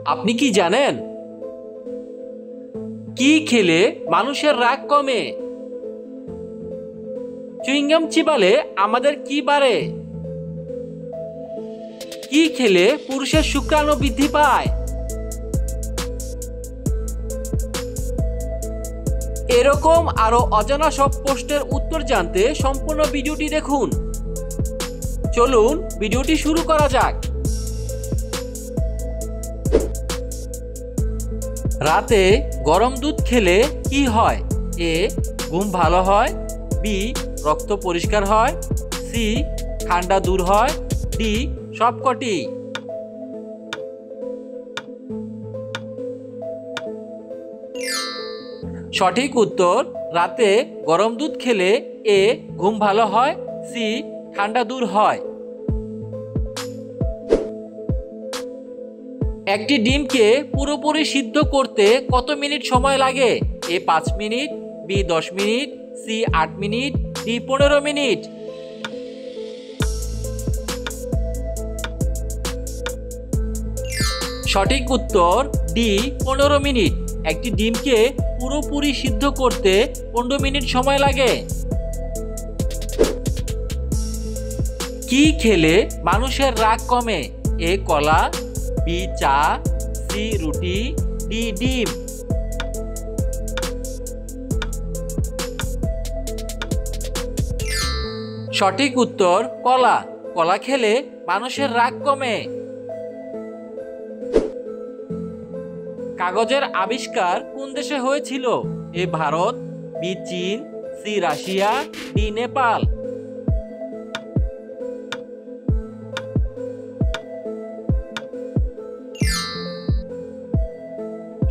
আপনি কি জানেন কি খেলে মানুষের রাগ কমে? চুইংগাম চিবালে আমাদের কি বাড়ে? কি খেলে পুরুষের শুক্রাণু বৃদ্ধি পায়? এরকম আরো অজানা সব প্রশ্নের উত্তর জানতে সম্পূর্ণ ভিডিওটি দেখুন। চলুন ভিডিওটি শুরু করা যাক। রাতে গরম দুধ খেলে কি হয়? এ, ঘুম ভালো হয়, বি, রক্ত পরিষ্কার হয়, সি, ঠান্ডা দূর হয়, ডি, সবকটি। সঠিক উত্তর রাতে গরম দুধ খেলে এ, ঘুম ভালো হয়, সি, ঠান্ডা দূর হয়। একটি ডিমকে পুরোপুরি সিদ্ধ করতে কত মিনিট সময় লাগে? A 5 minute, B 10 minute, C 8 minute, D 15 minute. সঠিক উত্তর ডি 15 মিনিট। একটি ডিমকে পুরোপুরি সিদ্ধ করতে 15 মিনিট সময় লাগে। কি খেলে মানুষের রাগ কমে? এ, কলা, বি, চা, সি, রুটি, ডি, ডিম। সঠিক উত্তর কলা। কলা খেলে মানুষের রাগ কমে। কাগজের আবিষ্কার কোন দেশে হয়েছিল? এ, ভারত, বি, চীন, সি, রাশিয়া, ডি, নেপাল।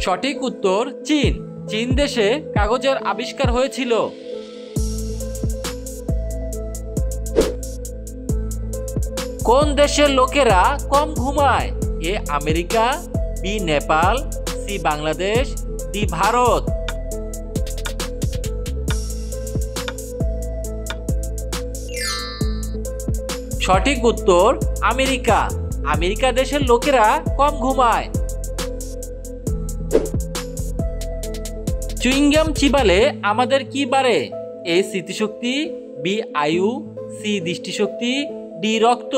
সঠিক উত্তর চীন। চীন দেশে কাগজের আবিষ্কার হয়েছিল। কোন দেশের লোকেরা কম ঘুমায়? A, America, B, Nepal, C, Bangladesh, D, Bharat. সঠিক উত্তর আমেরিকা। আমেরিকা দেশের লোকেরা কম ঘুমায়। চুইংগাম চিবালে আমাদের কি বাড়ে? এ, স্মৃতিশক্তি, বি, আয়ু, সি, দৃষ্টিশক্তি, ডি, রক্ত।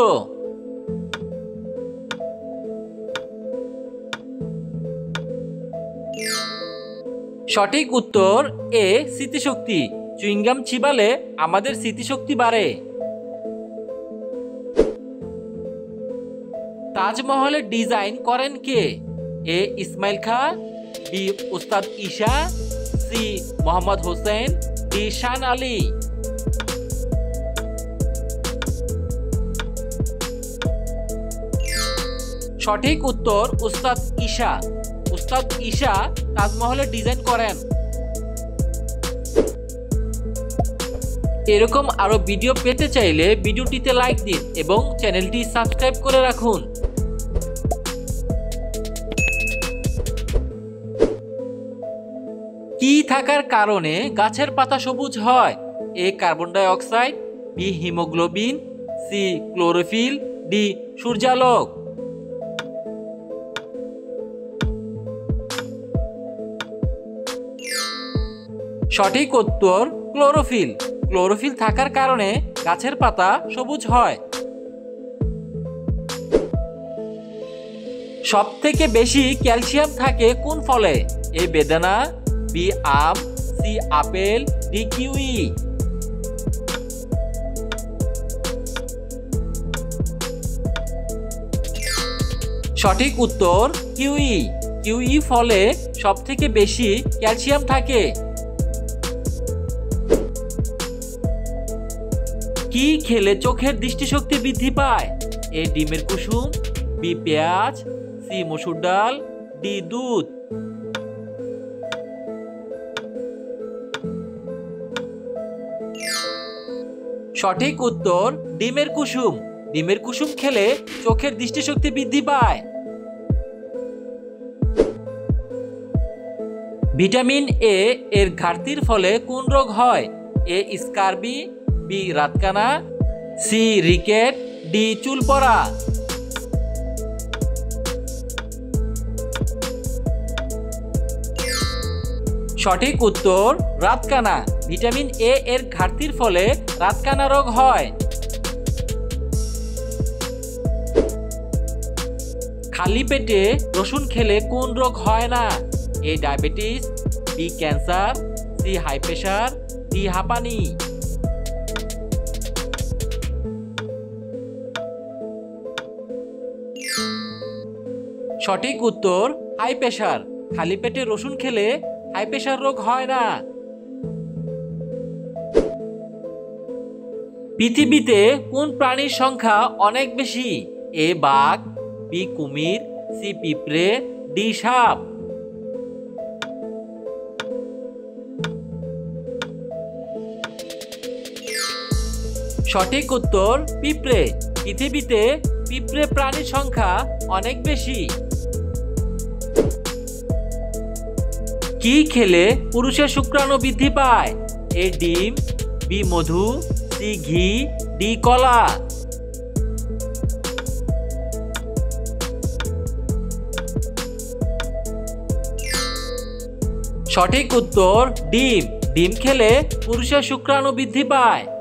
সঠিক উত্তর এ, স্মৃতিশক্তি। চুইংগাম চিবালে আমাদের স্মৃতিশক্তি বাড়ে। তাজমহলের ডিজাইন করেন কে? এ, ইসমাইল খাঁ, বি, উস্তাদ ঈশা, সি, মোহাম্মদ হোসেন, ডি, শান আলী। সঠিক উত্তর উস্তাদ ঈশা। উস্তাদ ঈশা তাজমহলের ডিজাইন করেন। এরকম আরো ভিডিও পেতে চাইলে ভিডিওটিতে লাইক দিন এবং চ্যানেলটি সাবস্ক্রাইব করে রাখুন। কি থাকার কারণে গাছের পাতা সবুজ হয়? এ, কার্বন ডাই অক্সাইড, B, haemoglobin, C, chlorophyll, D, সূর্যালোক। সঠিক উত্তর ক্লোরোফিল। ক্লোরোফিল থাকার কারণে গাছের পাতা সবুজ হয়। সবথেকে বেশি ক্যালসিয়াম থাকে কোন ফলে? এ, বেদানা, বি, আম, সি, আপেল, ডি, কিউই। সঠিক উত্তর কিউই। কিউই ফলে সবথেকে বেশি ক্যালসিয়াম থাকে। কি খেলে চোখের দৃষ্টিশক্তি বৃদ্ধি পায়? এ, ডিমের কুসুম, বি, পেঁয়াজ, সি, মসুর ডাল, ডি, দুধ। সঠিক উত্তর ডিমের কুসুম। ডিমের কুসুম খেলে চোখের দৃষ্টিশক্তি বৃদ্ধি পায়। ভিটামিন এ এর ঘাটতির ফলে কোন রোগ হয়? এ, স্কারবি, বি, রাতকানা, সি, রিকেট, ডি, চুল পড়া। সঠিক উত্তর রাতকানা। ভিটামিন এ এর ঘাটতির ফলে রাতকানা রোগ হয়। খালি পেটে রসুন খেলে কোন রোগ হয় না? A diabetes, B cancer, C high pressure, D হাঁপানি। সঠিক উত্তর হাই প্রেশার। খালি পেটে রসুন খেলে হাই প্রেশার রোগ হয় না। পৃথিবীতে কোন প্রাণীর সংখ্যা অনেক বেশি? এ বাঘ, বি কুমির, সি পিঁপড়ে, ডি সাপ। সঠিক উত্তর পিঁপড়ে। পৃথিবীতে পিঁপড়ে প্রাণীর সংখ্যা অনেক বেশি। কি খেলে পুরুষের শুক্রাণু বৃদ্ধি পায়? এ ডিম, বি মধু, সি ঘি, ডি কলা। সঠিক উত্তর ডিম। ডিম খেলে পুরুষের শুক্রাণু বৃদ্ধি পায়।